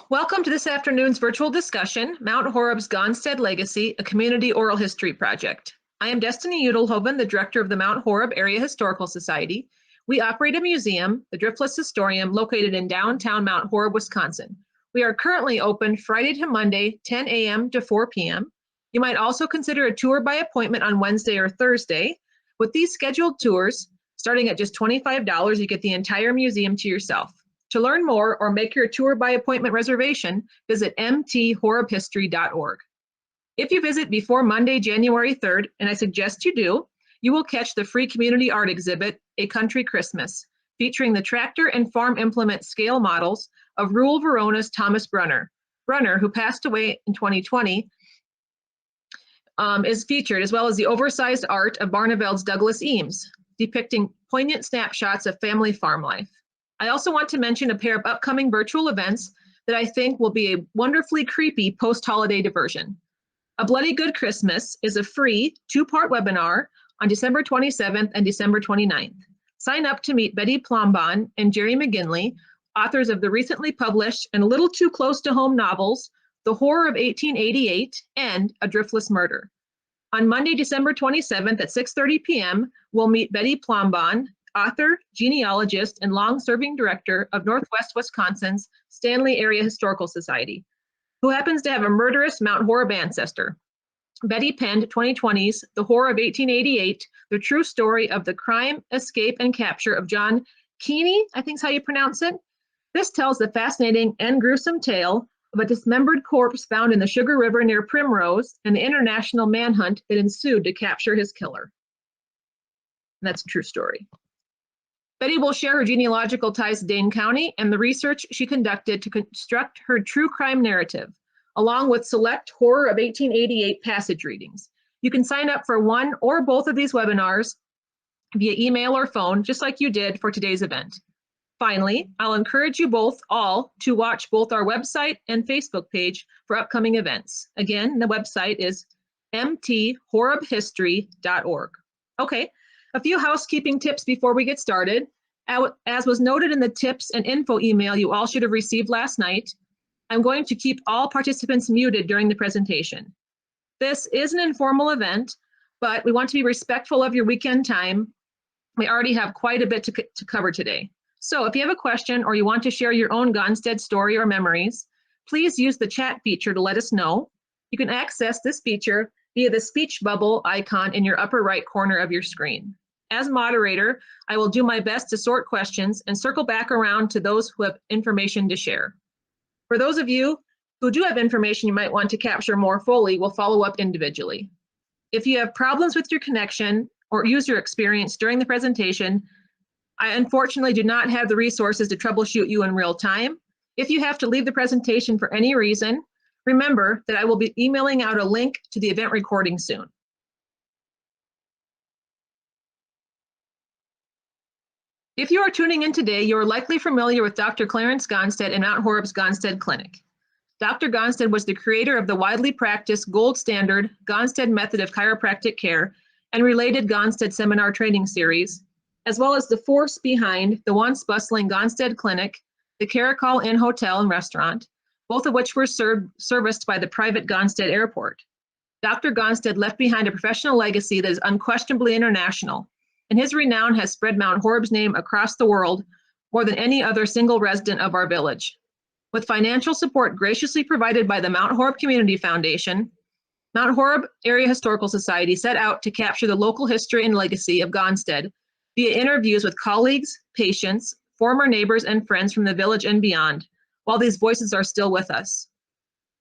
Welcome to this afternoon's virtual discussion, Mount Horeb's Gonstead Legacy, a Community Oral History Project. I am Destinee Udelhoven, the Director of the Mount Horeb Area Historical Society. We operate a museum, the Driftless Historium, located in downtown Mount Horeb, Wisconsin. We are currently open Friday to Monday, 10 a.m. to 4 p.m. You might also consider a tour by appointment on Wednesday or Thursday. With these scheduled tours, starting at just $25, you get the entire museum to yourself. To learn more or make your tour by appointment reservation, visit mthorebhistory.org. If you visit before Monday, January 3rd, and I suggest you do, you will catch the free community art exhibit, A Country Christmas, featuring the tractor and farm implement scale models of rural Verona's Thomas Brunner. Brunner, who passed away in 2020, is featured, as well as the oversized art of Barneveld's Douglas Eames, depicting poignant snapshots of family farm life. I also want to mention a pair of upcoming virtual events that I think will be a wonderfully creepy post-holiday diversion. A Bloody Good Christmas is a free two-part webinar on December 27th and December 29th. Sign up to meet Betty Plombon and Jerry McGinley, authors of the recently published and a little too close to home novels, The Horror of 1888 and A Driftless Murder. On Monday, December 27th at 6:30 p.m., we'll meet Betty Plombon, author, genealogist, and long-serving director of Northwest Wisconsin's Stanley Area Historical Society, who happens to have a murderous Mount Horeb ancestor. Betty penned 2020's The Horror of 1888, the true story of the crime, escape, and capture of John Keeney, I think is how you pronounce it. This tells the fascinating and gruesome tale of a dismembered corpse found in the Sugar River near Primrose and the international manhunt that ensued to capture his killer. And that's a true story. Betty will share her genealogical ties to Dane County and the research she conducted to construct her true crime narrative, along with select Horror of 1888 passage readings. You can sign up for one or both of these webinars via email or phone, just like you did for today's event. Finally, I'll encourage you all to watch both our website and Facebook page for upcoming events. Again, the website is mthorebhistory.org. Okay. A few housekeeping tips before we get started. As was noted in the tips and info email you all should have received last night, I'm going to keep all participants muted during the presentation. This is an informal event, but we want to be respectful of your weekend time. We already have quite a bit to cover today. So if you have a question or you want to share your own Gonstead story or memories, please use the chat feature to let us know. You can access this feature via the speech bubble icon in your upper right corner of your screen. As moderator, I will do my best to sort questions and circle back around to those who have information to share. For those of you who do have information you might want to capture more fully, we'll follow up individually. If you have problems with your connection or user experience during the presentation, I unfortunately do not have the resources to troubleshoot you in real time. If you have to leave the presentation for any reason, remember that I will be emailing out a link to the event recording soon. If you are tuning in today, you are likely familiar with Dr. Clarence Gonstead and Mount Horeb's Gonstead Clinic. Dr. Gonstead was the creator of the widely practiced gold standard Gonstead method of chiropractic care and related Gonstead seminar training series, as well as the force behind the once bustling Gonstead Clinic, the Caracol Inn Hotel and Restaurant, both of which were serviced by the private Gonstead Airport. Dr. Gonstead left behind a professional legacy that is unquestionably international, and his renown has spread Mount Horeb's name across the world more than any other single resident of our village. With financial support graciously provided by the Mount Horeb Community Foundation, Mount Horeb Area Historical Society set out to capture the local history and legacy of Gonstead via interviews with colleagues, patients, former neighbors, and friends from the village and beyond, while these voices are still with us.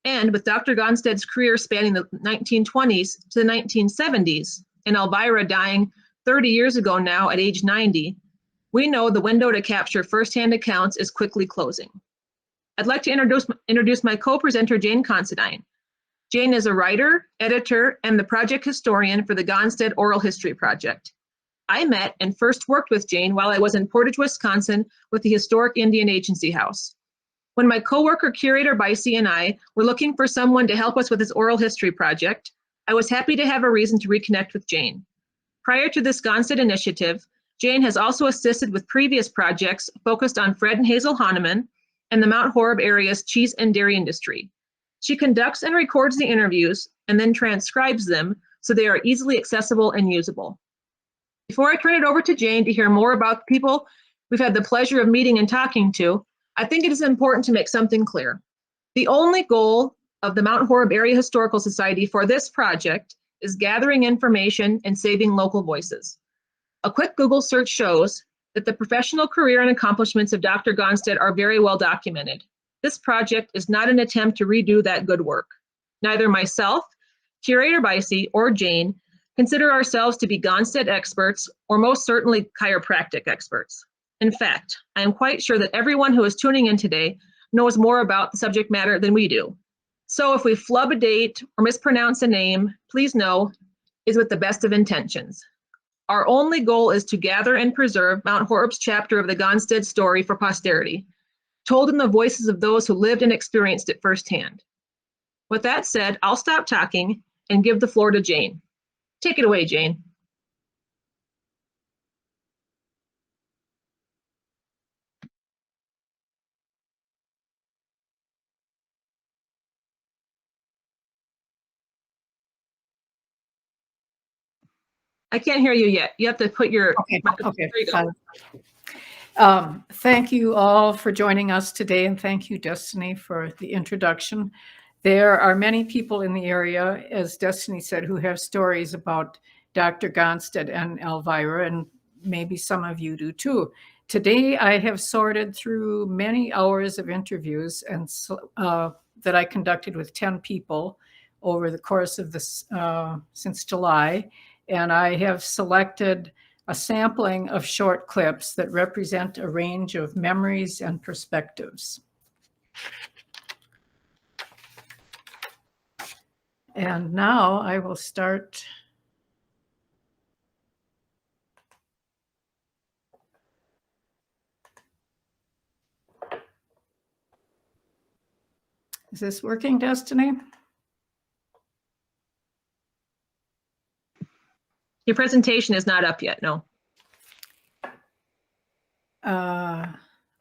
And with Dr. Gonstead's career spanning the 1920s to the 1970s, and Elvira dying 30 years ago now at age 90, we know the window to capture firsthand accounts is quickly closing. I'd like to introduce my co-presenter, Jane Considine. Jane is a writer, editor, and the project historian for the Gonstead Oral History Project. I met and first worked with Jane while I was in Portage, Wisconsin with the historic Indian Agency House. When my coworker curator Bicey and I were looking for someone to help us with this oral history project, I was happy to have a reason to reconnect with Jane. Prior to this Gonstead initiative, Jane has also assisted with previous projects focused on Fred and Hazel Hahnemann, and the Mount Horeb area's cheese and dairy industry. She conducts and records the interviews and then transcribes them so they are easily accessible and usable. Before I turn it over to Jane to hear more about the people we've had the pleasure of meeting and talking to, I think it is important to make something clear. The only goal of the Mount Horeb Area Historical Society for this project is gathering information and saving local voices. A quick Google search shows that the professional career and accomplishments of Dr. Gonstead are very well documented. This project is not an attempt to redo that good work. Neither myself, Curator Bicey, or Jane consider ourselves to be Gonstead experts, or most certainly chiropractic experts. In fact, I am quite sure that everyone who is tuning in today knows more about the subject matter than we do. So if we flub a date or mispronounce a name, please know is with the best of intentions. Our only goal is to gather and preserve Mount Horeb's chapter of the Gonstead story for posterity, told in the voices of those who lived and experienced it firsthand. With that said, I'll stop talking and give the floor to Jane. Take it away, Jane. I can't hear you yet. You have to put your microphone. Okay. There you go. Thank you all for joining us today, and thank you, Destinee, for the introduction. There are many people in the area, as Destinee said, who have stories about Dr. Gonstead and Elvira, and maybe some of you do too. Today, I have sorted through many hours of interviews and that I conducted with 10 people over the course of this since July, and I have selected a sampling of short clips that represent a range of memories and perspectives. And now I will start. Is this working, Destinee? Your presentation is not up yet, no.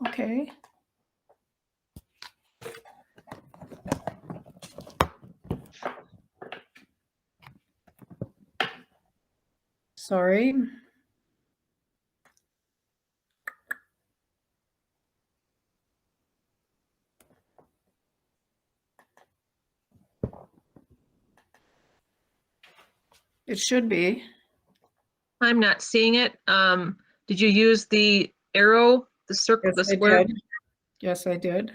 Okay. Sorry. It should be. I'm not seeing it. Did you use the arrow, the circle, Yes, the square? I did. Yes, I did.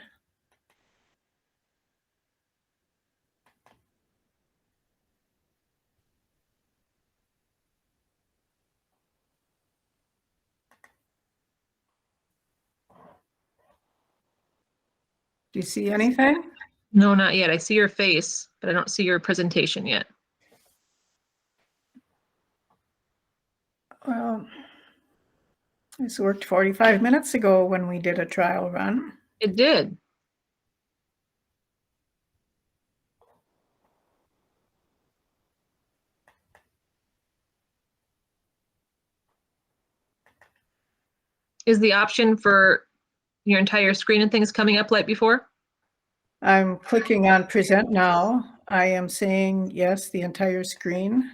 Do you see anything? No, not yet. I see your face, but I don't see your presentation yet. Well, this worked 45 minutes ago when we did a trial run. It did. Is the option for your entire screen and things coming up like before? I'm clicking on present now. I am saying yes, the entire screen.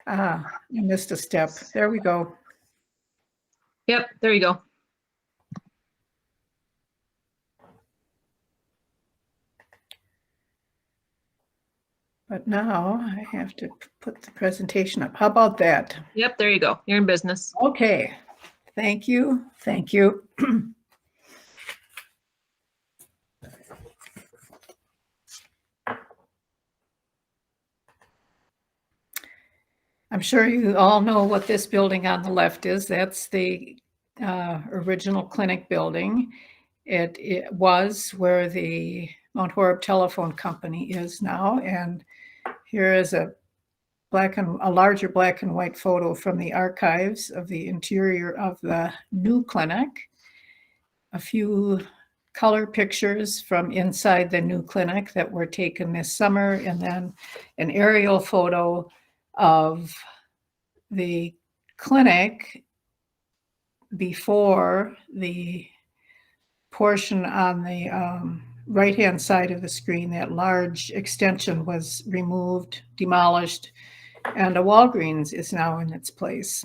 Ah, I missed a step. There we go. Yep, there you go. But now I have to put the presentation up. How about that? Yep, there you go. You're in business. Okay. Thank you. Thank you. I'm sure you all know what this building on the left is. That's the original clinic building. It was where the Mount Horeb Telephone Company is now. And here is a larger black and white photo from the archives of the interior of the new clinic. A few color pictures from inside the new clinic that were taken this summer, and then an aerial photo of the clinic before the portion on the right-hand side of the screen, that large extension was removed, demolished, and a Walgreens is now in its place.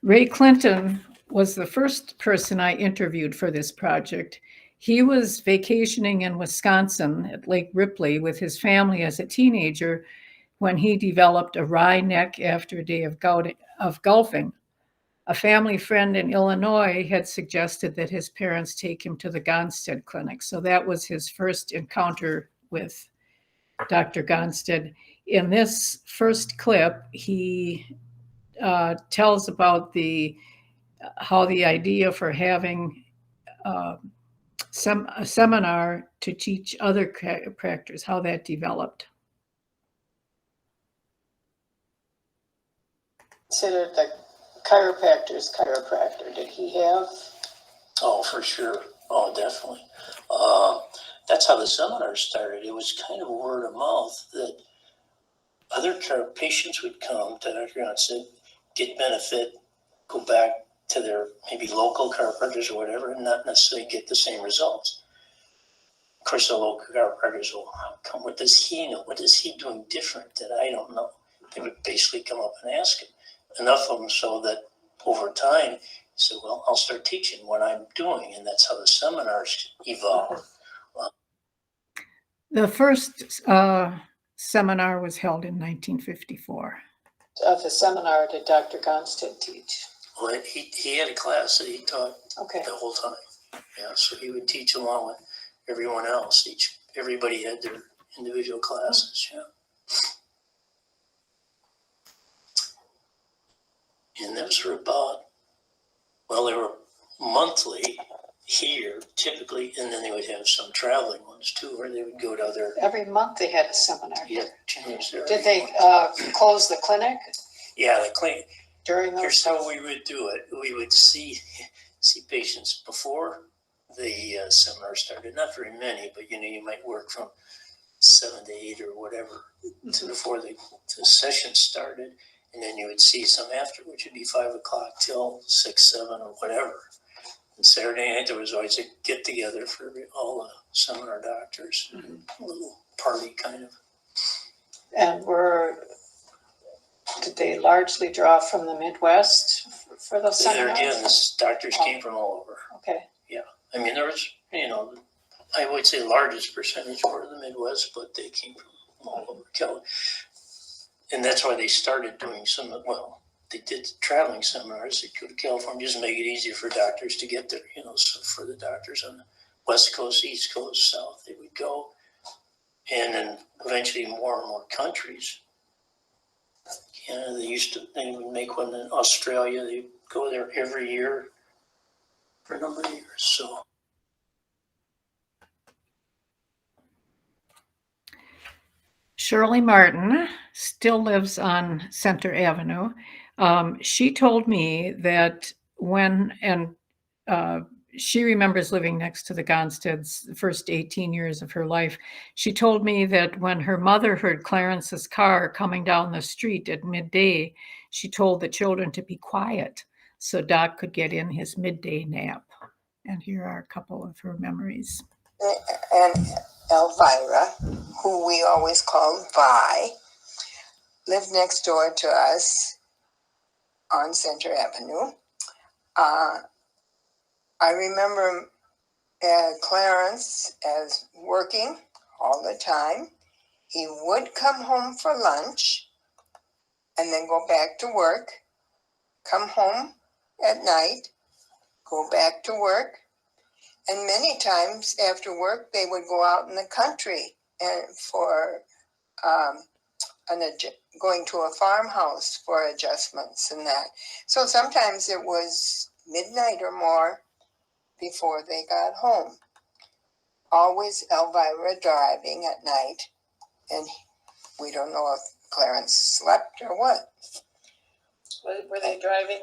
Ray Clinton was the first person I interviewed for this project. He was vacationing in Wisconsin at Lake Ripley with his family as a teenager when he developed a wry neck after a day of golfing. A family friend in Illinois had suggested that his parents take him to the Gonstead Clinic. So that was his first encounter with Dr. Gonstead. In this first clip, he tells about how the idea for having a seminar to teach other chiropractors, how that developed. Considered the chiropractor's chiropractor. Did he have? Oh, for sure. Oh, definitely. That's how the seminar started. It was kind of word of mouth that other patients would come to Dr. Gonstead, get benefit, go back to their maybe local chiropractors or whatever, and not necessarily get the same results. Of course, the local chiropractors will come, what does he know? What is he doing different that I don't know? They would basically come up and ask him. Enough of them so that over time, he said, well, I'll start teaching what I'm doing. And that's how the seminars evolved. The first seminar was held in 1954. Of the seminar did Dr. Gonstead teach? Well, he had a class that he taught Okay. the whole time. Yeah, so he would teach along with everyone else. Everybody had their individual classes. Yeah. And those were they were monthly here typically, and then they would have some traveling ones too, where they would go to other. Every month they had a seminar. Yeah, change their. Did they close the clinic? Yeah, the clinic. During those. Here's how we would do it. We would see patients before the seminar started. Not very many, but you might work from 7 to 8 or whatever to before the session started. And then you would see some after, which would be 5 o'clock till 6, 7 or whatever. And Saturday night, there was always a get together for all the seminar doctors, a little party kind of. And did they largely draw from the Midwest for those seminars? There again, doctors came from all over. Okay. Yeah. I mean, there was, I would say largest percentage were the Midwest, but they came from all over California. And that's why they started doing they did traveling seminars. They go to California, just make it easier for doctors to get there, so for the doctors on the West Coast, East Coast, South, they would go. And then eventually more and more countries. They would make one in Australia. They go there every year for a number of years, so. Shirley Martin still lives on Center Avenue. She told me that she remembers living next to the Gonsteads the first 18 years of her life. She told me that when her mother heard Clarence's car coming down the street at midday, she told the children to be quiet so Doc could get in his midday nap. And here are a couple of her memories. And Elvira, who we always called Vi, lived next door to us on Center Avenue. I remember Clarence as working all the time. He would come home for lunch and then go back to work, come home at night, go back to work. And many times after work, they would go out in the country and for going to a farmhouse for adjustments and that. So sometimes it was midnight or more before they got home. Always Elvira driving at night, and we don't know if Clarence slept or what. Were they driving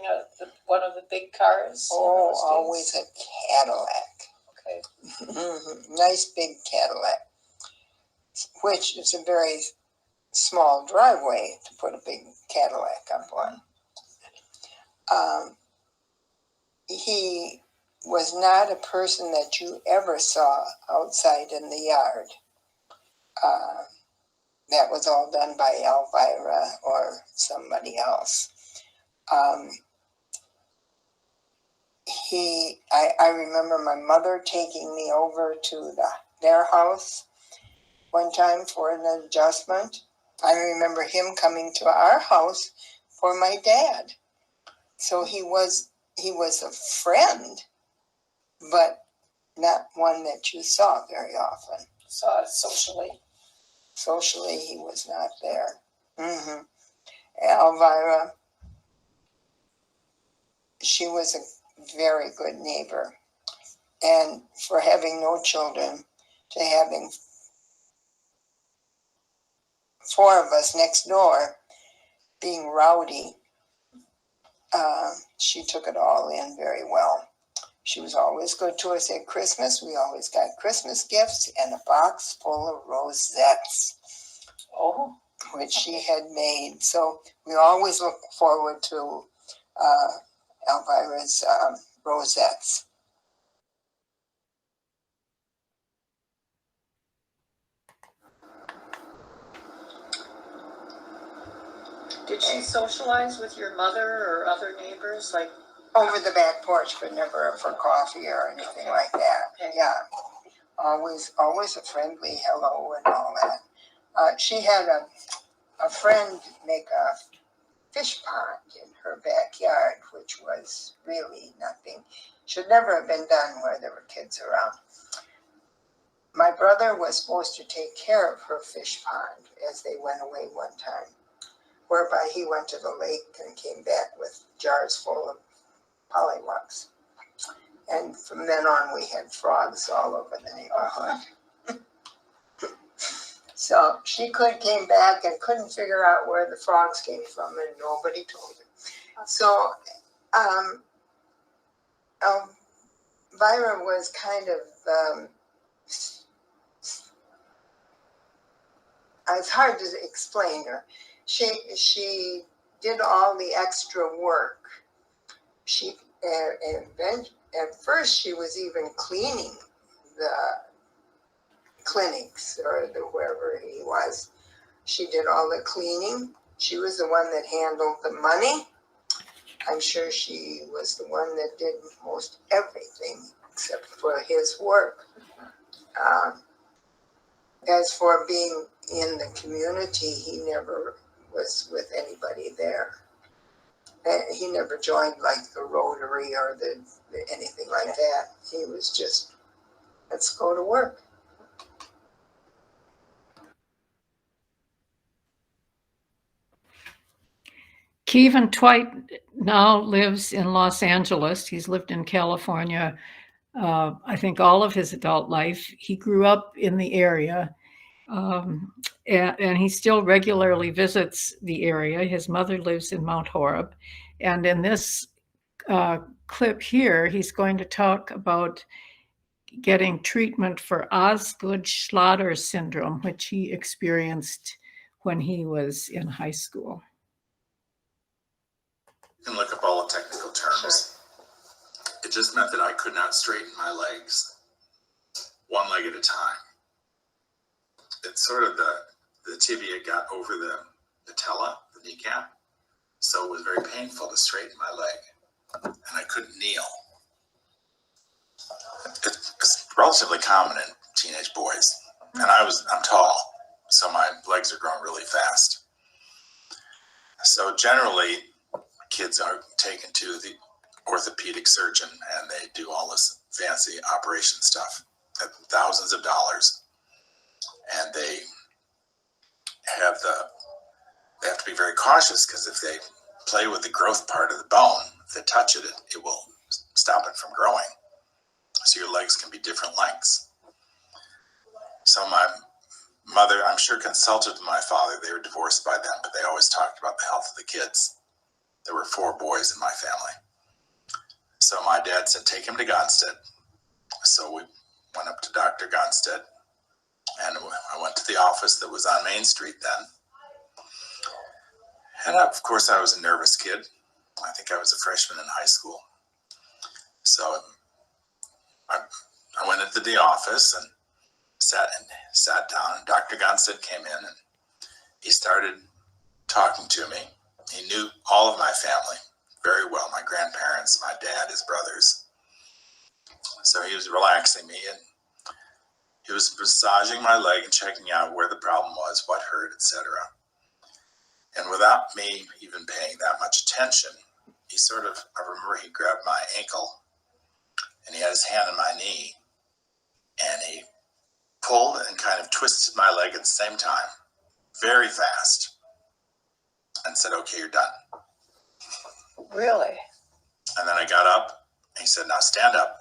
one of the big cars? in Oh, those always days? a Cadillac. Okay. Nice big Cadillac, which is a very small driveway to put a big Cadillac up on. He was not a person that you ever saw outside in the yard. That was all done by Elvira or somebody else. I remember my mother taking me over to their house one time for an adjustment. I remember him coming to our house for my dad. So he was a friend, but not one that you saw very often. Saw it socially. Socially, he was not there. Elvira, she was a very good neighbor. And for having no children, to having 4 of us next door being rowdy, she took it all in very well. She was always good to us at Christmas. We always got Christmas gifts and a box full of rosettes, which she had made. So we always look forward to Elvira's rosettes. Did she socialize with your mother or other neighbors? Like Over the back porch, but never for coffee or anything like that. Okay. Yeah, always a friendly hello and all that. She had a friend make a fish pond in her backyard, which was really nothing. Should never have been done where there were kids around. My brother was supposed to take care of her fish pond as they went away one time, whereby he went to the lake and came back with jars full of pollywogs. And from then on, we had frogs all over the neighborhood. So she came back and couldn't figure out where the frogs came from, and nobody told her. So Elvira was kind of, it's hard to explain her. She did all the extra work. At first she was even cleaning the clinics or wherever he was. She did all the cleaning. She was the one that handled the money. I'm sure she was the one that did most everything except for his work. As for being in the community, he never was with anybody there. He never joined like the Rotary or anything like that. He was just, let's go to work. Kevin Twite now lives in Los Angeles. He's lived in California, I think, all of his adult life. He grew up in the area, and he still regularly visits the area. His mother lives in Mount Horeb. And in this clip here, he's going to talk about getting treatment for Osgood-Schlatter syndrome, which he experienced when he was in high school. You can look up all the technical terms. It just meant that I could not straighten my legs one leg at a time. It's sort of the tibia got over the patella, the kneecap, so it was very painful to straighten my leg, and I couldn't kneel. It's relatively common in teenage boys, and I'm tall, so my legs are growing really fast. So generally, kids are taken to the orthopedic surgeon and they do all this fancy operation stuff at thousands of dollars, and they have to be very cautious, because if they play with the growth part of the bone, if they touch it, it will stop it from growing. So your legs can be different lengths. So my mother, I'm sure, consulted with my father. They were divorced by then, but they always talked about the health of the kids. There were 4 boys in my family. So my dad said, take him to Gonstead. So we went up to Dr. Gonstead, and I went to the office that was on Main Street then. And of course, I was a nervous kid. I think I was a freshman in high school. So I went into the office and sat down, and Dr. Gonstead came in, and he started talking to me. He knew all of my family very well, my grandparents, my dad, his brothers. So he was relaxing me, and he was massaging my leg and checking out where the problem was, what hurt, etc. And without me even paying that much attention, I remember he grabbed my ankle, and he had his hand on my knee, and he pulled and kind of twisted my leg at the same time, very fast, and said, okay, you're done. Really? And then I got up, and he said, now stand up.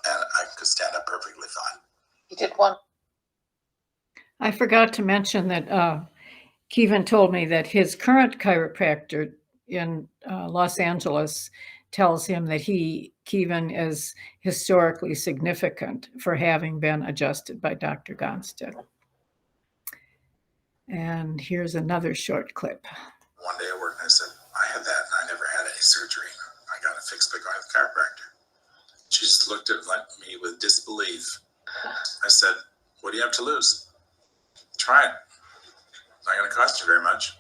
And I could stand up perfectly fine. He did one. I forgot to mention that Kevin told me that his current chiropractor in Los Angeles tells him that Kevin is historically significant for having been adjusted by Dr. Gonstead. And here's another short clip. One day at work, I said, I had that, and I never had any surgery. I got it fixed by going to the chiropractor. She just looked at me with disbelief. I said, what do you have to lose? Try it. It's not going to cost you very much.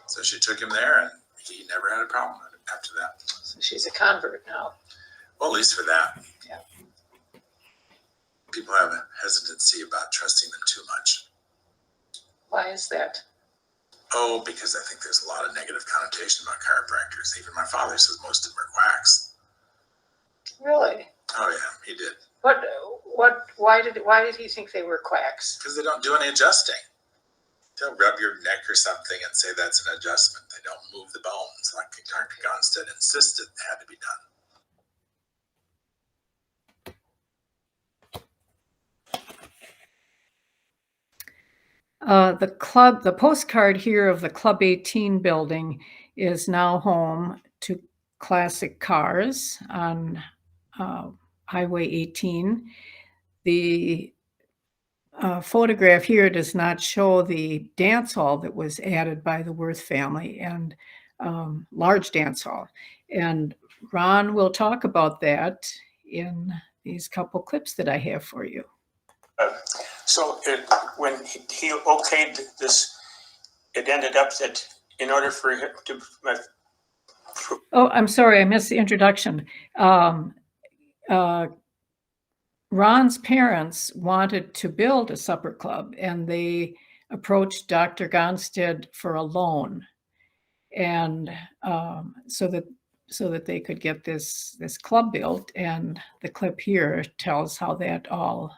So she took him there, and he never had a problem after that. So she's a convert now. Well, at least for that. Yeah. People have a hesitancy about trusting them too much. Why is that? Oh, because I think there's a lot of negative connotation about chiropractors. Even my father says most of them are quacks. Really? Oh yeah, he did. Why did he think they were quacks? Because they don't do any adjusting. They'll rub your neck or something and say that's an adjustment. They don't move the bones like Dr. Gonstead insisted had to be done. The postcard here of the Club 18 building is now home to classic cars on Highway 18. The photograph here does not show the dance hall that was added by the Worth family, and large dance hall. And Ron will talk about that in these couple clips that I have for you. When he okayed this, it ended up that in order for him to... Oh, I'm sorry, I missed the introduction. Ron's parents wanted to build a supper club, and they approached Dr. Gonstead for a loan, and so that they could get this club built. And the clip here tells how that all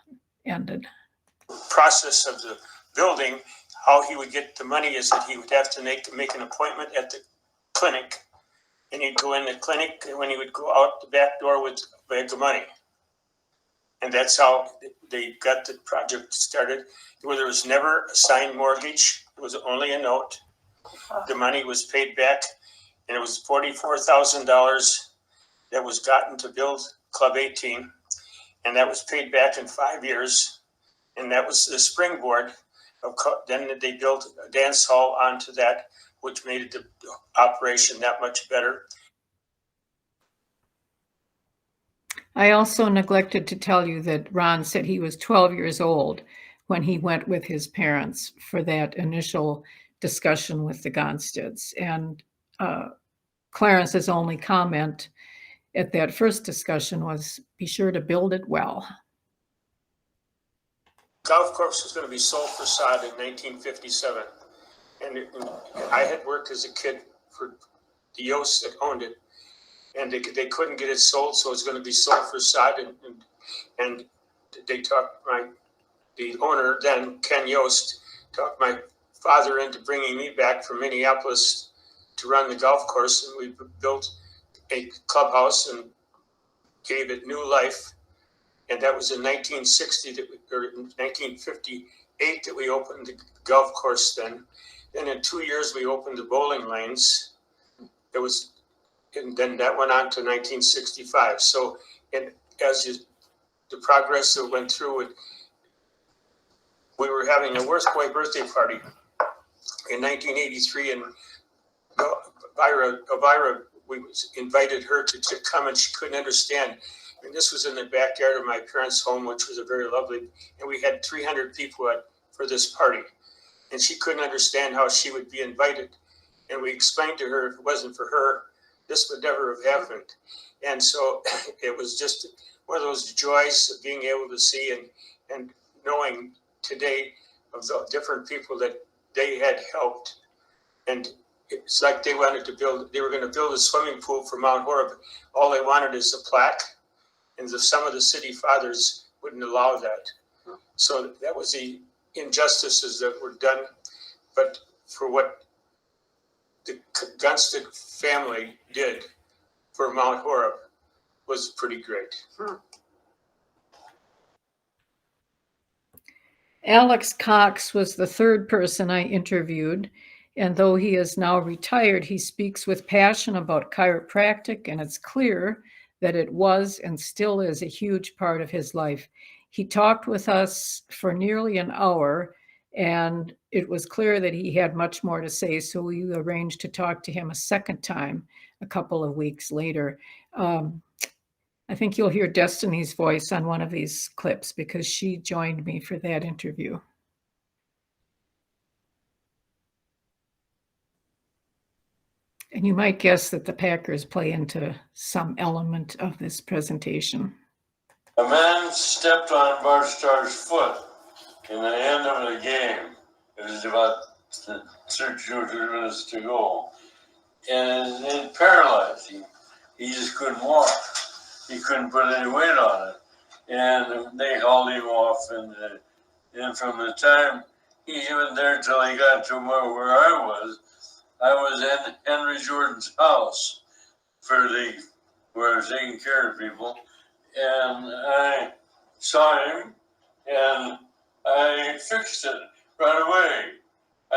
ended. Process of the building, how he would get the money is that he would have to make an appointment at the clinic, and he'd go in the clinic, and when he would go out the back door with a bag of money. And that's how they got the project started, where there was never a signed mortgage. It was only a note. The money was paid back, and it was $44,000 that was gotten to build Club 18, and that was paid back in 5 years. And that was the springboard. Then they built a dance hall onto that, which made the operation that much better. I also neglected to tell you that Ron said he was 12 years old when he went with his parents for that initial discussion with the Gonsteads. And Clarence's only comment at that first discussion was, be sure to build it well. Golf course was going to be sold for sod in 1957. And I had worked as a kid for the Yost that owned it. And they couldn't get it sold, so it was going to be sold for sod. And they talked the owner then, Ken Yost, talked my father into bringing me back from Minneapolis to run the golf course, and we built a clubhouse and gave it new life. And that was in 1960 or 1958 that we opened the golf course then. Then in 2 years we opened the bowling lanes. and then that went on to 1965. So, and the progress that went through it, we were having a Worthboy birthday party in 1983, and Elvira, we invited her to come, and she couldn't understand. And this was in the backyard of my parents' home, which was a very lovely, and we had 300 people for this party. And she couldn't understand how she would be invited. And we explained to her, if it wasn't for her, this would never have happened. And so it was just one of those joys of being able to see and knowing today of the different people that they had helped. And it's like they were going to build a swimming pool for Mount Horeb. All they wanted is a plaque, and some of the city fathers wouldn't allow that. So that was the injustices that were done. But for what the Gonstead family did for Mount Horeb was pretty great. Alex Cox was the third person I interviewed, and though he is now retired, he speaks with passion about chiropractic, and it's clear that it was and still is a huge part of his life. He talked with us for nearly an hour, and it was clear that he had much more to say, so we arranged to talk to him a second time a couple of weeks later. I think you'll hear Destinee's voice on one of these clips because she joined me for that interview. And you might guess that the Packers play into some element of this presentation. A man stepped on Bart Starr's foot in the end of the game. It was about 2 minutes to go. And it paralyzed him. He just couldn't walk. He couldn't put any weight on it. And they hauled him off. And from the time he went there till he got to where I was in Henry Jordan's house where I was taking care of people. And I saw him and I fixed it right away.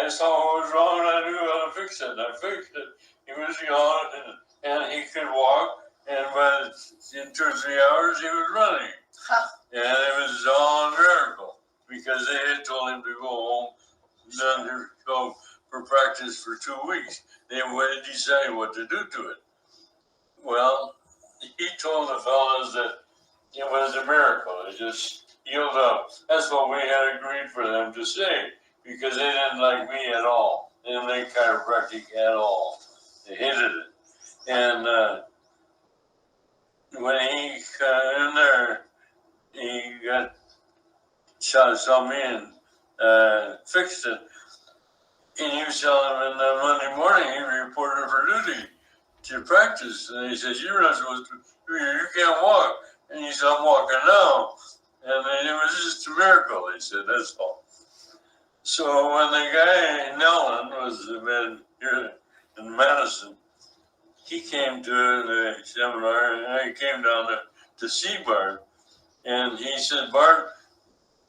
I saw what was wrong and I knew how to fix it. And I fixed it. He was gone and he could walk. And in 2 or 3 hours, he was running. Huh. And it was all a miracle because they had told him to go home, then to go for practice for 2 weeks. They would decide what to do to it. Well, he told the fellas that it was a miracle. It just healed up. That's what we had agreed for them to say because they didn't like me at all. They didn't like chiropractic at all. They hated it. And when he got in there, he saw me and fixed it. And he was telling him that Monday morning he reported for duty to practice. And he said, you're not supposed to, you can't walk. And he said, I'm walking now. And it was just a miracle, he said, that's all. So when the guy, Nellen, was the man here in Madison, he came to the seminar, and I came down to see Bart. And he said, Bart,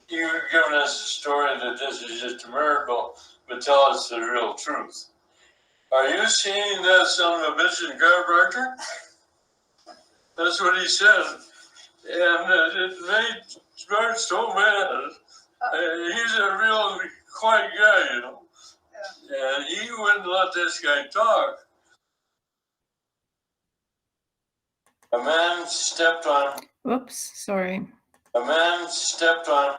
you've given us a story that this is just a miracle, but tell us the real truth. Are you seeing that son of a bitch in chiropractor? That's what he said. And it made Bart so mad. He's a real quiet guy, you know. Yeah. And he wouldn't let this guy talk. A man stepped on. Whoops, sorry. A man stepped on.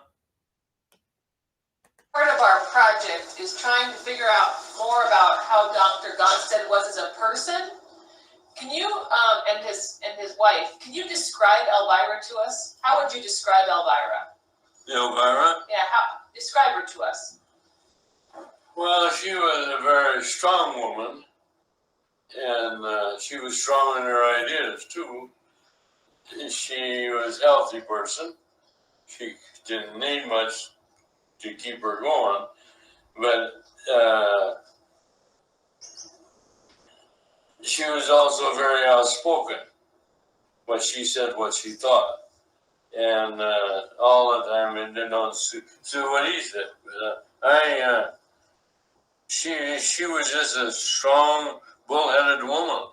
Part of our project is trying to figure out more about how Dr. Gonstead was as a person. Can you, and his wife, can you describe Elvira to us? How would you describe Elvira? Elvira? Yeah, describe her to us. Well, she was a very strong woman, and she was strong in her ideas too. She was a healthy person. She didn't need much to keep her going, but she was also very outspoken. But she said what she thought, and all the time, and didn't know what he said. She was just a strong bull-headed woman.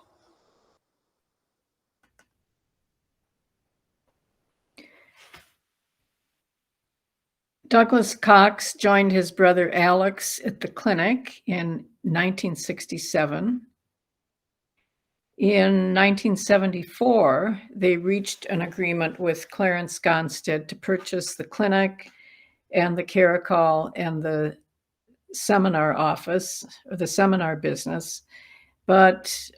Douglas Cox joined his brother Alex at the clinic in 1967. In 1974, they reached an agreement with Clarence Gonstead to purchase the clinic and the caracol and the seminar office, or the seminar business. But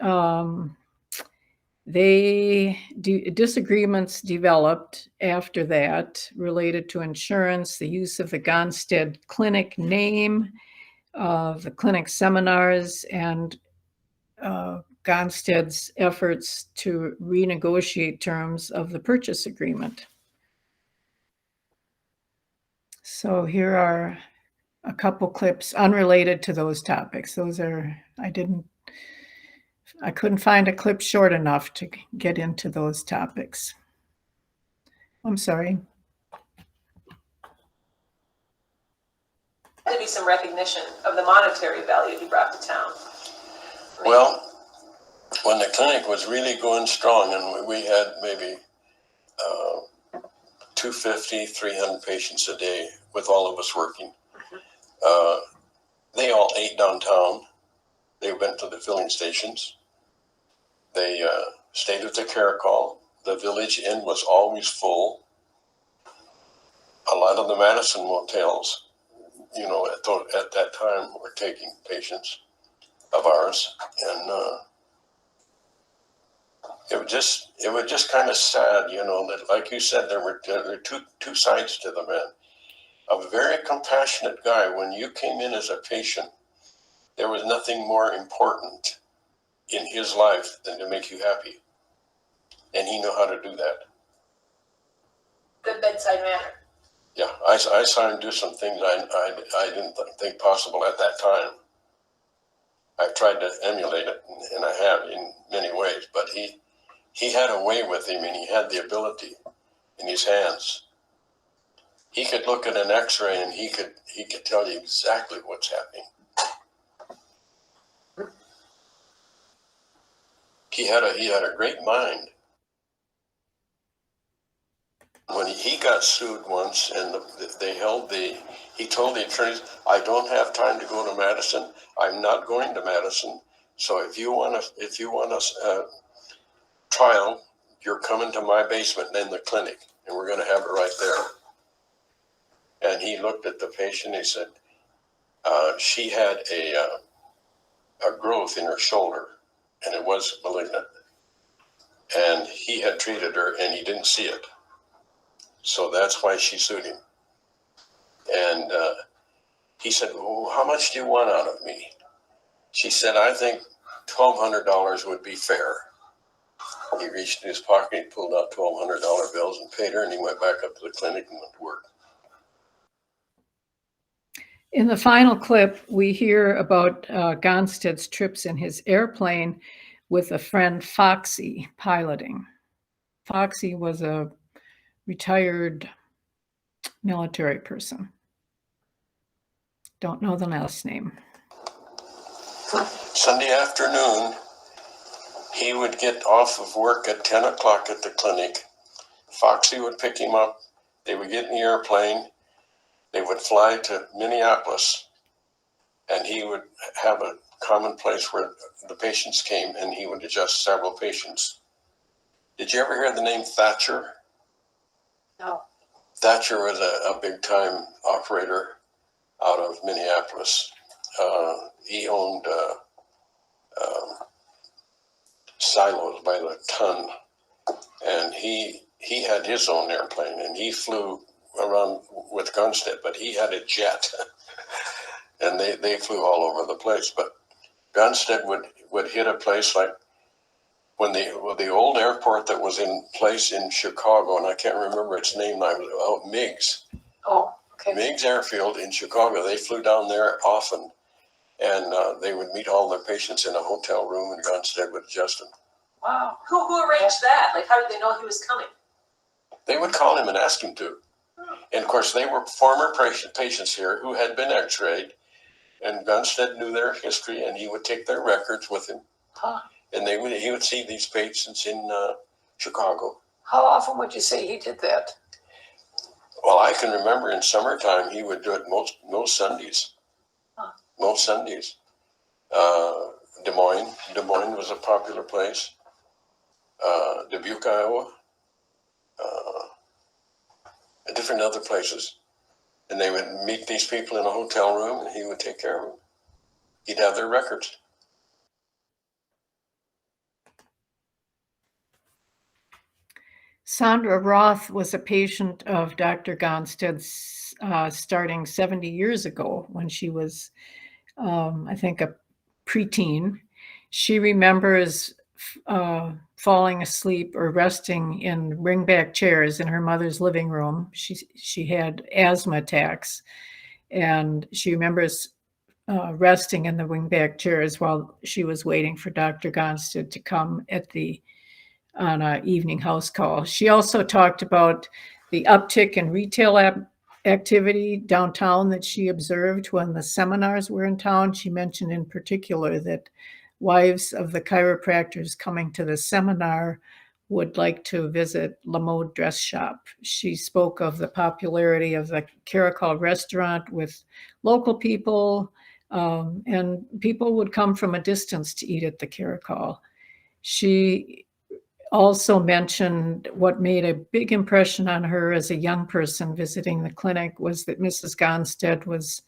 disagreements developed after that related to insurance, the use of the Gonstead Clinic name, the clinic seminars, and Gonstead's efforts to renegotiate terms of the purchase agreement. So here are a couple clips unrelated to those topics. Those are, I couldn't find a clip short enough to get into those topics. I'm sorry. There'd be some recognition of the monetary value he brought to town. Well, when the clinic was really going strong and we had maybe 250, 300 patients a day with all of us working, they all ate downtown. They went to the filling stations. They stayed at the caracol. The Village Inn was always full. A lot of the Madison motels, you know, at that time were taking patients of ours, and it was just kind of sad, you know, that, like you said, there were two sides to the man. A very compassionate guy. When you came in as a patient, there was nothing more important in his life than to make you happy, and he knew how to do that. Good bedside manner. Yeah, I saw him do some things I didn't think possible at that time. I've tried to emulate it, and I have in many ways, but he had a way with him, and he had the ability in his hands. He could look at an X-ray and he could tell you exactly what's happening. He had a great mind. When he got sued once, and he told the attorneys, "I don't have time to go to Madison. I'm not going to Madison. So if you want a trial, you're coming to my basement in the clinic, and we're going to have it right there." And he looked at the patient. He said, she had a growth in her shoulder, and it was malignant. And he had treated her, and he didn't see it. So that's why she sued him. And he said, "Well, how much do you want out of me?" She said, "I think $1,200 would be fair." He reached in his pocket, he pulled out $1,200 bills and paid her, and he went back up to the clinic and went to work. In the final clip, we hear about Gonstead's trips in his airplane with a friend, Foxy, piloting. Foxy was a retired military person. Don't know the last name. Sunday afternoon, he would get off of work at 10 o'clock at the clinic. Foxy would pick him up. They would get in the airplane. They would fly to Minneapolis, and he would have a common place where the patients came, and he would adjust several patients. Did you ever hear the name Thatcher? No. Thatcher was a big-time operator out of Minneapolis. He owned silos by the ton, and he had his own airplane, and he flew around with Gonstead, but he had a jet, and they flew all over the place. But Gonstead would hit a place like when the old airport that was in place in Chicago, and I can't remember its name now, MHAHS. Oh, okay. MHAHS Airfield in Chicago. They flew down there often, and they would meet all their patients in a hotel room, and Gonstead would adjust them. Wow. Who arranged that? Like, how did they know he was coming? They would call him and ask him to. And of course, they were former patients here who had been x-rayed, and Gonstead knew their history, and he would take their records with him Huh. And he would see these patients in Chicago. How often would you say he did that? Well, I can remember in summertime he would do it most Sundays. Huh. Most Sundays. Des Moines was a popular place. Dubuque, Iowa. Different other places. And they would meet these people in a hotel room and he would take care of them. He'd have their records. Sandra Roth was a patient of Dr. Gonstead's starting 70 years ago when she was, I think, a preteen. She remembers falling asleep or resting in ringback chairs in her mother's living room. She had asthma attacks, and she remembers resting in the wingback chairs while she was waiting for Dr. Gonstead to come on an evening house call. She also talked about the uptick in retail activity downtown that she observed when the seminars were in town. She mentioned in particular that wives of the chiropractors coming to the seminar would like to visit La Mode Dress Shop. She spoke of the popularity of the Caracol restaurant with local people, and people would come from a distance to eat at the Caracol. She also mentioned what made a big impression on her as a young person visiting the clinic was that Mrs. Gonstead was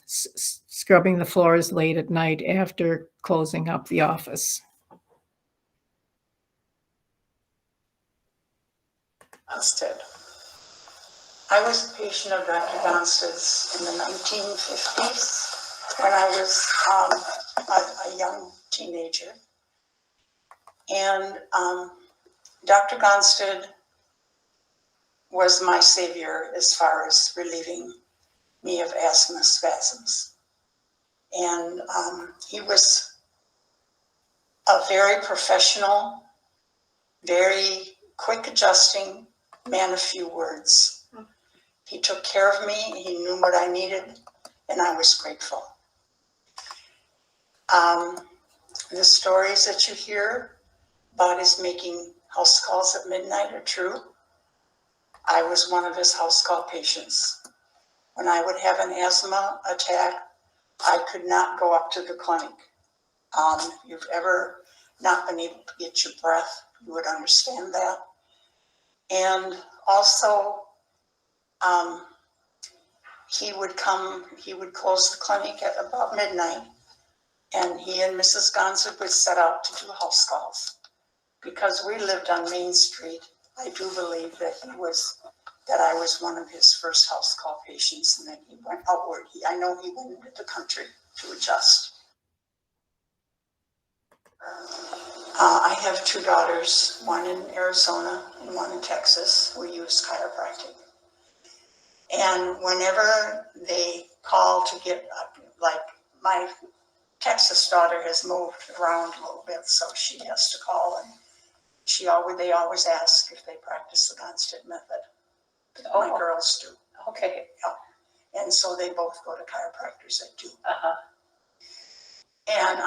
scrubbing the floors late at night after closing up the office. Gonstead. I was a patient of Dr. Gonstead's in the 1950s when I was a young teenager. And Dr. Gonstead was my savior as far as relieving me of asthma spasms. And he was a very professional, very quick adjusting man of few words. He took care of me, he knew what I needed, and I was grateful. The stories that you hear about his making house calls at midnight are true. I was one of his house call patients. When I would have an asthma attack, I could not go up to the clinic. If you've ever not been able to get your breath, you would understand that. And also, he would close the clinic at about midnight, and he and Mrs. Gonstead would set out to do house calls. Because we lived on Main Street, I do believe that I was one of his first house call patients, and then he went outward. I know he went into the country to adjust. I have two daughters, one in Arizona and one in Texas, who use chiropractic. And whenever they call to get, like my Texas daughter has moved around a little bit, so she has to call, and they always ask if they practice the Gonstead method. Oh. My girls do. Okay. Yeah. And so they both go to chiropractors that do. Uh-huh. And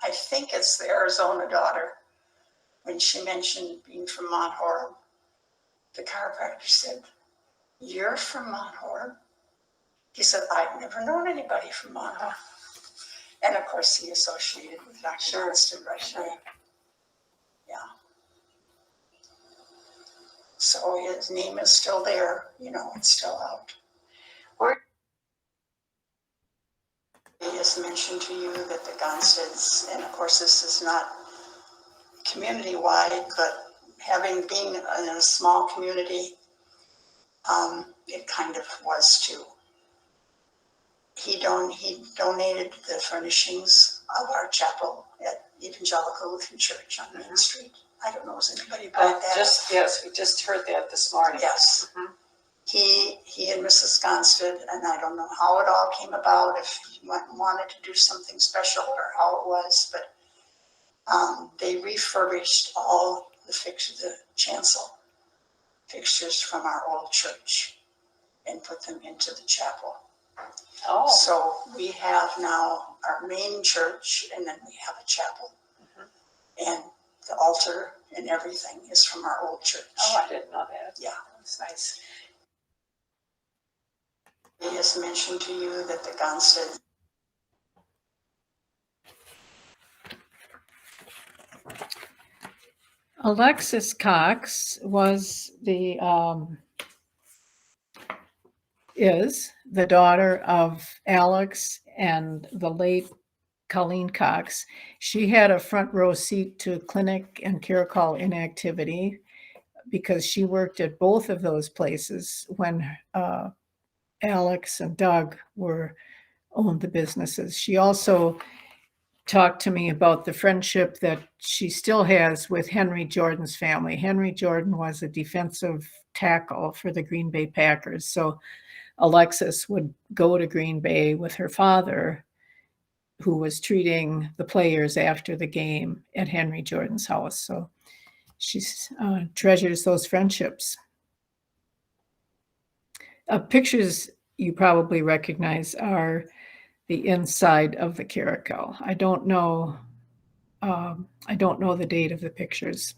I think it's the Arizona daughter, when she mentioned being from Mount Horeb, the chiropractor said, "You're from Mount Horeb?" He said, "I've never known anybody from Mount Horeb." And of course, he associated with Dr. Gonstead right away. Yeah. So his name is still there, it's still out. He has mentioned to you that the Gonsteads, and of course this is not community-wide, but being in a small community, it kind of was too. He donated the furnishings of our chapel at Evangelical Lutheran Church on Main Street. I don't know, has anybody brought that? Yes, we just heard that this morning. Yes. Mhm. He and Mrs. Gonstead, and I don't know how it all came about, if he wanted to do something special or how it was, but they refurbished all the chancel fixtures from our old church and put them into the chapel. Oh, So we have now our main church, and then we have a chapel. And the altar and everything is from our old church. oh, I didn't know that. Yeah. That's nice. He has mentioned to you that the Gonstead Alexis Cox was is the daughter of Alex and the late Colleen Cox. She had a front row seat to clinic and care call inactivity because she worked at both of those places when Alex and Doug owned the businesses. She also talked to me about the friendship that she still has with Henry Jordan's family. Henry Jordan was a defensive tackle for the Green Bay Packers. So Alexis would go to Green Bay with her father, who was treating the players after the game at Henry Jordan's house. So she treasures those friendships. Pictures you probably recognize are the inside of the caracal. I don't know the date of the pictures.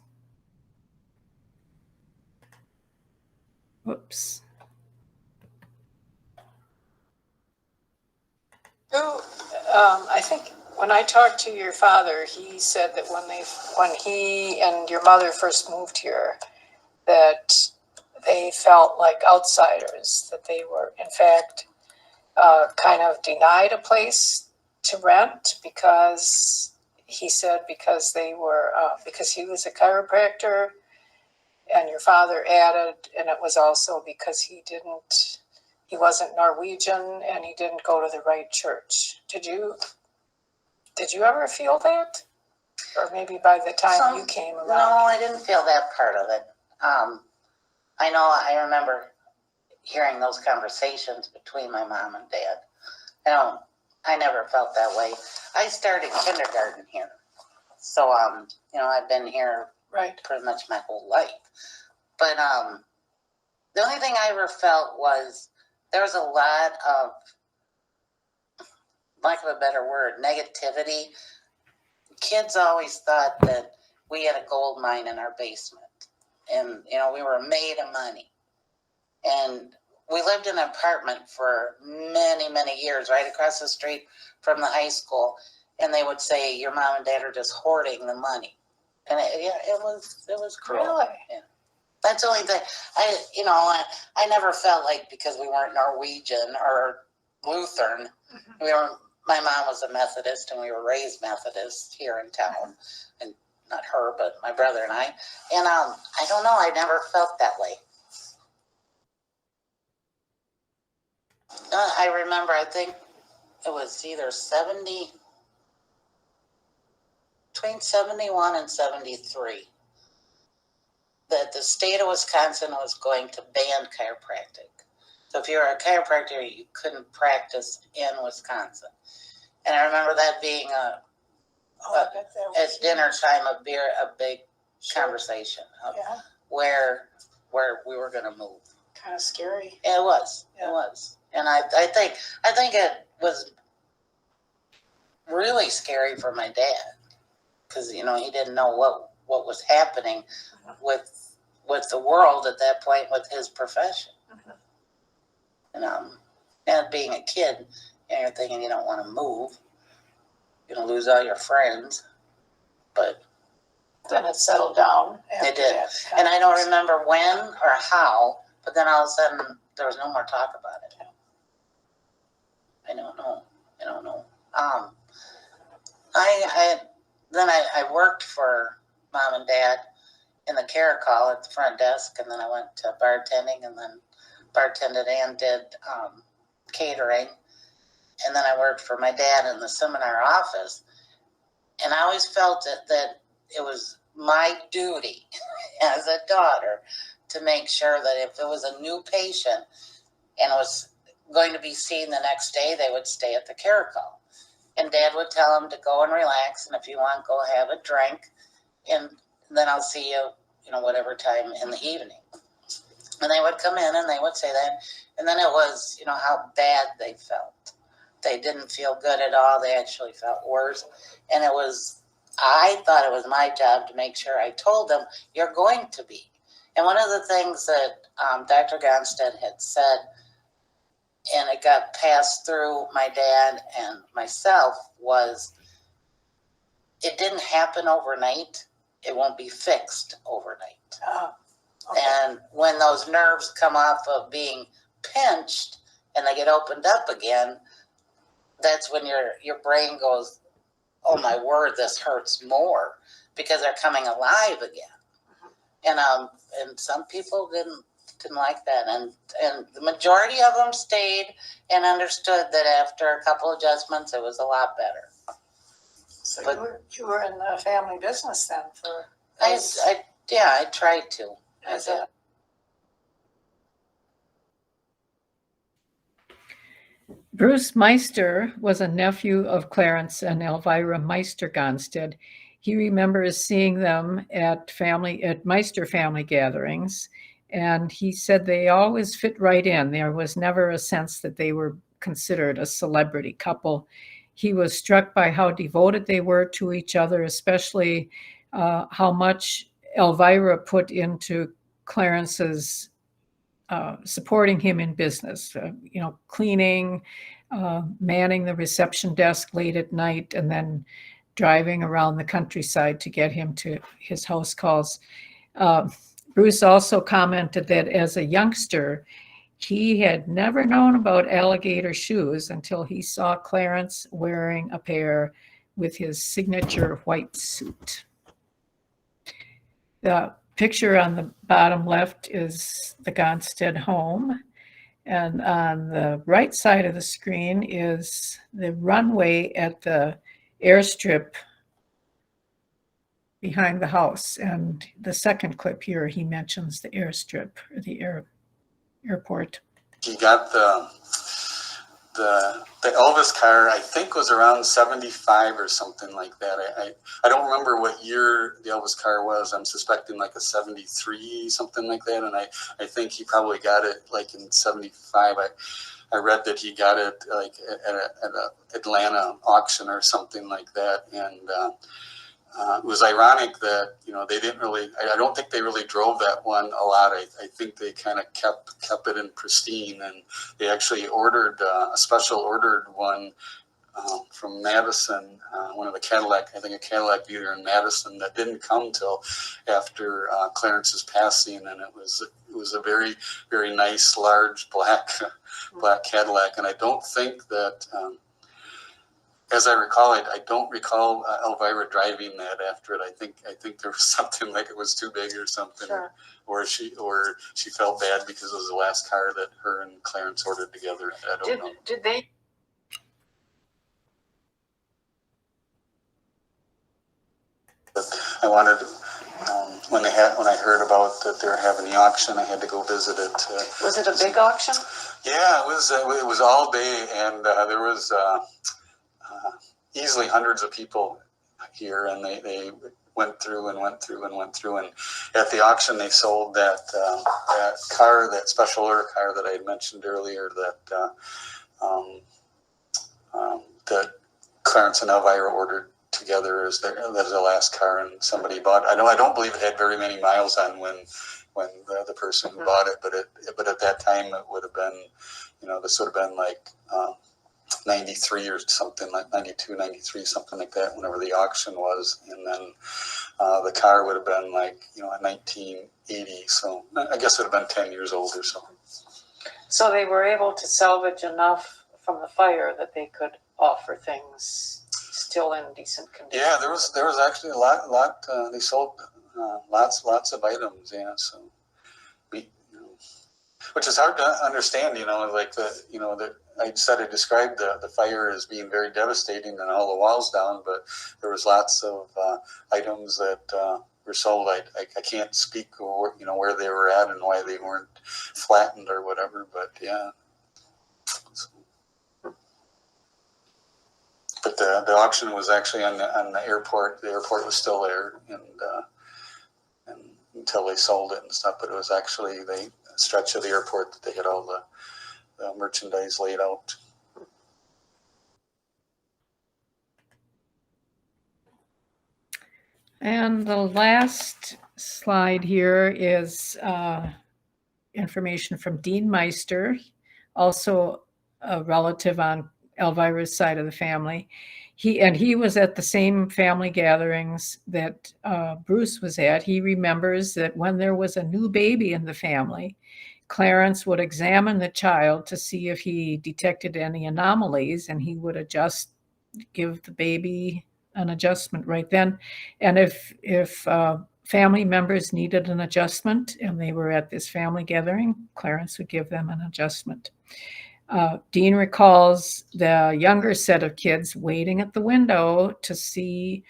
Whoops. I think when I talked to your father, he said that when he and your mother first moved here, that they felt like outsiders, that they were, in fact, kind of denied a place to rent because he said because he was a chiropractor, and your father added, and it was also because he wasn't Norwegian and he didn't go to the right church. Did you ever feel that? Or maybe by the time you came around? No, I didn't feel that part of it. I remember hearing those conversations between my mom and dad. I never felt that way. I started kindergarten here. So, I've been here pretty much my whole life. But the only thing I ever felt was there was a lot of, lack of a better word, negativity. Kids always thought that we had a gold mine in our basement. And, we were made of money. And we lived in an apartment for many, many years, right across the street from the high school. And they would say, your mom and dad are just hoarding the money. And it was cruel. Really? Yeah. That's the only thing. I never felt like because we weren't Norwegian or Lutheran, my mom was a Methodist and we were raised Methodist here in town. And not her, but my brother and I. And I don't know, I never felt that way. I remember, I think it was either between 71 and 73, that the state of Wisconsin was going to ban chiropractic. So if you were a chiropractor, you couldn't practice in Wisconsin. And I remember that being at dinner time, a big conversation of where we were going to move. Kind of scary. It was. And I think it was really scary for my dad because he didn't know what was happening with the world at that point with his profession. And being a kid, you're thinking you don't want to move, you're gonna lose all your friends, but then it settled down. It did, and I don't remember when or how, but then all of a sudden there was no more talk about it. I don't know. I worked for mom and dad in the care call at the front desk, and then I went to bartending, and then bartended and did catering, and then I worked for my dad in the seminar office, and I always felt that it was my duty as a daughter to make sure that if it was a new patient and was going to be seen the next day, they would stay at the care call. And Dad would tell them to go and relax, and if you want, go have a drink, and then I'll see you, whatever time in the evening. And they would come in and they would say that, And then it was, you know, how bad they felt. They didn't feel good at all. They actually felt worse. And I thought it was my job to make sure I told them, you're going to be. And one of the things that Dr. Gonstead had said, and it got passed through my dad and myself, was it didn't happen overnight. It won't be fixed overnight. Okay. And when those nerves come off of being pinched and they get opened up again, that's when your brain goes, oh my word, this hurts more, because they're coming alive again. And some people didn't like that, and the majority of them stayed and understood that after a couple adjustments, it was a lot better. So But you were in the family business then for I tried to. as a Bruce Meister was a nephew of Clarence and Elvira Meister Gonstead. He remembers seeing them at Meister family gatherings, and he said they always fit right in. There was never a sense that they were considered a celebrity couple. He was struck by how devoted they were to each other, especially how much Elvira put into Clarence's supporting him in business, cleaning, manning the reception desk late at night, and then driving around the countryside to get him to his house calls. Bruce also commented that as a youngster, he had never known about alligator shoes until he saw Clarence wearing a pair with his signature white suit. The picture on the bottom left is the Gonstead home. And on the right side of the screen is the runway at the airstrip behind the house. And the second clip here, he mentions the airstrip, or the airport. He got the Elvis car, I think, was around 75 or something like that. I don't remember what year the Elvis car was. I'm suspecting like a 73, something like that. And I think he probably got it like in 75. I read that he got it like at a Atlanta auction or something like that. And it was ironic that, they didn't really, I don't think they really drove that one a lot. I think they kind of kept it in pristine, and they actually ordered a special ordered one from Madison, one of the Cadillac dealer in Madison, that didn't come till after Clarence's passing, and it was a very, very nice, large black Cadillac. And I don't think that, as I recall it, I don't recall Elvira driving that after it. I think there was something like it was too big or something, Sure. or she felt bad because it was the last car that her and Clarence ordered together. I don't know. Did they? But I wanted, when I heard about that they were having the auction, I had to go visit it. Was it a big auction? Yeah, it was all day, and there was easily hundreds of people here, and they went through, and at the auction they sold that car, that special order car that I had mentioned earlier, that Clarence and Elvira ordered together as their last car, and somebody bought. I don't believe it had very many miles on when the person who bought it, but at that time it would have been, this would have been like 93 or something, like 92, 93, something like that, whenever the auction was. And then the car would have been like, 1980. So I guess it would have been 10 years old or so. So they were able to salvage enough from the fire that they could offer things still in decent condition. Yeah, there was actually a lot. They sold lots of items. Yeah, so which is hard to understand. Like I described the fire as being very devastating and all the walls down, but there was lots of items that were sold. I can't speak where they were at and why they weren't flattened or whatever, but yeah. But the auction was actually on the airport. The airport was still there, and until they sold it and stuff. But it was actually the stretch of the airport that they had all merchandise laid out. And the last slide here is information from Dean Meister, also a relative on Elvira's side of the family. He was at the same family gatherings that Bruce was at. He remembers that when there was a new baby in the family, Clarence would examine the child to see if he detected any anomalies, and he would give the baby an adjustment right then. And if family members needed an adjustment and they were at this family gathering, Clarence would give them an adjustment. Dean recalls the younger set of kids waiting at the window to see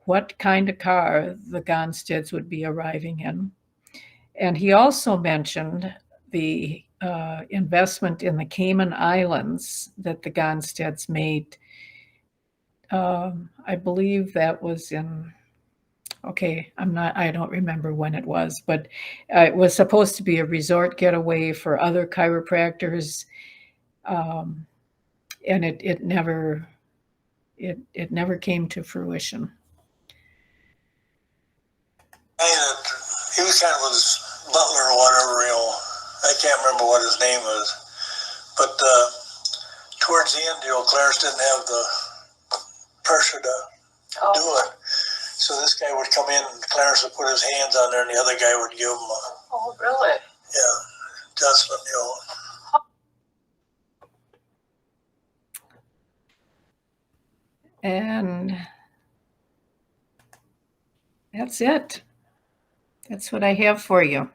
what kind of car the Gonsteads would be arriving in. And he also mentioned the investment in the Cayman Islands that the Gonsteads made. I believe that was in, I don't remember when it was, but it was supposed to be a resort getaway for other chiropractors. And it never came to fruition. He was kind of his butler or whatever, I can't remember what his name was. But towards the end, Clarence didn't have the pressure to do it. So this guy would come in, and Clarence would put his hands on there, and the other guy would give him Oh, really? adjustment, And that's it. That's what I have for you.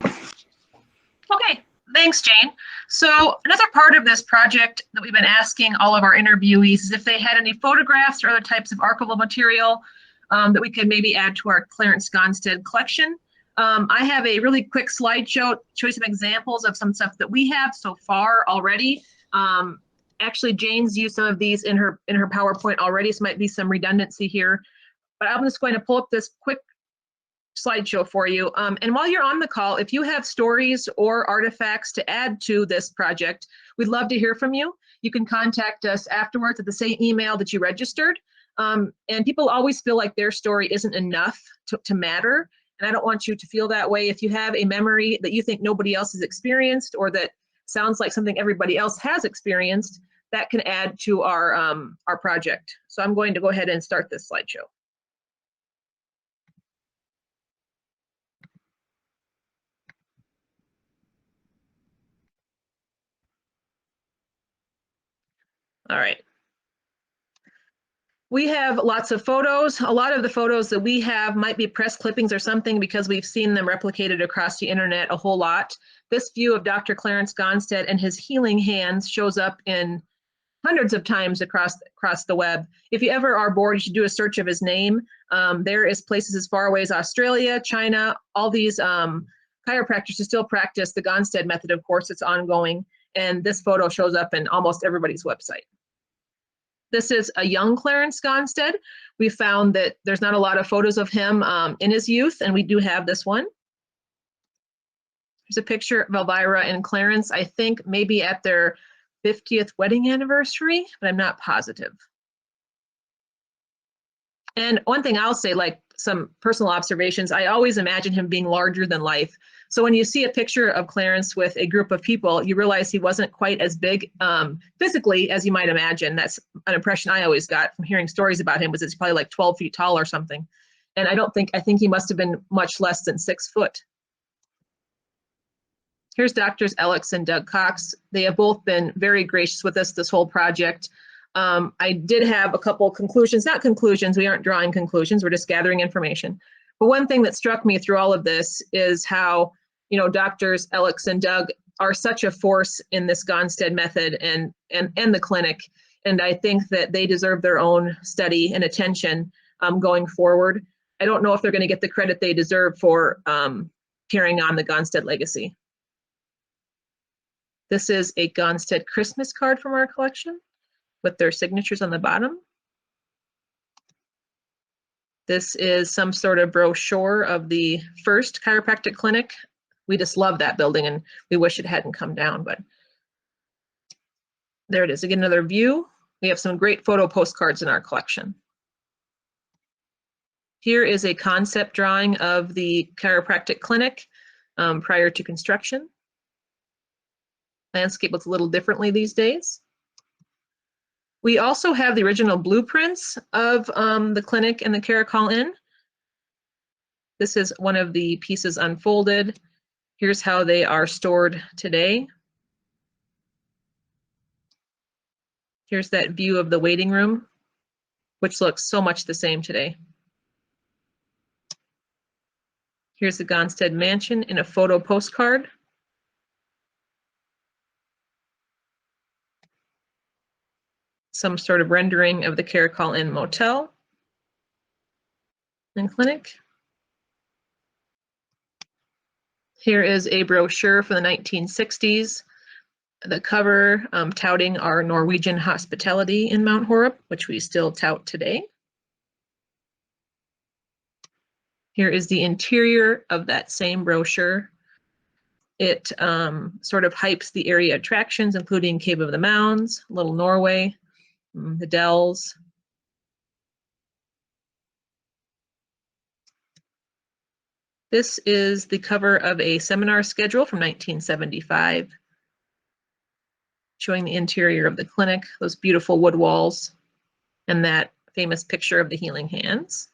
Okay, thanks, Jane. So another part of this project that we've been asking all of our interviewees is if they had any photographs or other types of archival material that we could maybe add to our Clarence Gonstead collection. I have a really quick slideshow, show you some examples of some stuff that we have so far already. Actually, Jane's used some of these in her PowerPoint already, so might be some redundancy here. But I'm just going to pull up this quick slideshow for you. And while you're on the call, if you have stories or artifacts to add to this project, we'd love to hear from you. You can contact us afterwards at the same email that you registered. And people always feel like their story isn't enough to matter. And I don't want you to feel that way. If you have a memory that you think nobody else has experienced or that sounds like something everybody else has experienced, that can add to our project. So I'm going to go ahead and start this slideshow. All right. We have lots of photos. A lot of the photos that we have might be press clippings or something because we've seen them replicated across the internet a whole lot. This view of Dr. Clarence Gonstead and his healing hands shows up in hundreds of times across the web. If you ever are bored, you should do a search of his name. There is places as far away as Australia, China, all these chiropractors who still practice the Gonstead method. Of course, it's ongoing. And this photo shows up in almost everybody's website. This is a young Clarence Gonstead. We found that there's not a lot of photos of him in his youth, and we do have this one. Here's a picture of Elvira and Clarence, I think maybe at their 50th wedding anniversary, but I'm not positive. And one thing I'll say, like some personal observations, I always imagine him being larger than life. So when you see a picture of Clarence with a group of people, you realize he wasn't quite as big physically as you might imagine. That's an impression I always got from hearing stories about him, was it's probably like 12 feet tall or something. And I think he must have been much less than 6 foot. Here's Doctors Alex and Doug Cox. They have both been very gracious with us this whole project. I did have a couple conclusions, not conclusions, we aren't drawing conclusions, we're just gathering information. But one thing that struck me through all of this is how, Doctors Alex and Doug are such a force in this Gonstead method and the clinic. And I think that they deserve their own study and attention going forward. I don't know if they're going to get the credit they deserve for carrying on the Gonstead legacy. This is a Gonstead Christmas card from our collection with their signatures on the bottom. This is some sort of brochure of the first chiropractic clinic. We just love that building and we wish it hadn't come down, but There it is. Again, another view. We have some great photo postcards in our collection. Here is a concept drawing of the chiropractic clinic prior to construction. Landscape looks a little differently these days. We also have the original blueprints of the clinic and the Caracol Inn. This is one of the pieces unfolded. Here's how they are stored today. Here's that view of the waiting room, which looks so much the same today. Here's the Gonstead Mansion in a photo postcard. Some sort of rendering of the Caracol Inn Motel and clinic. Here is a brochure for the 1960s. The cover touting our Norwegian hospitality in Mount Horeb, which we still tout today. Here is the interior of that same brochure. It sort of hypes the area attractions, including Cave of the Mounds, Little Norway, the Dells. This is the cover of a seminar schedule from 1975, showing the interior of the clinic, those beautiful wood walls, and that famous picture of the healing hands.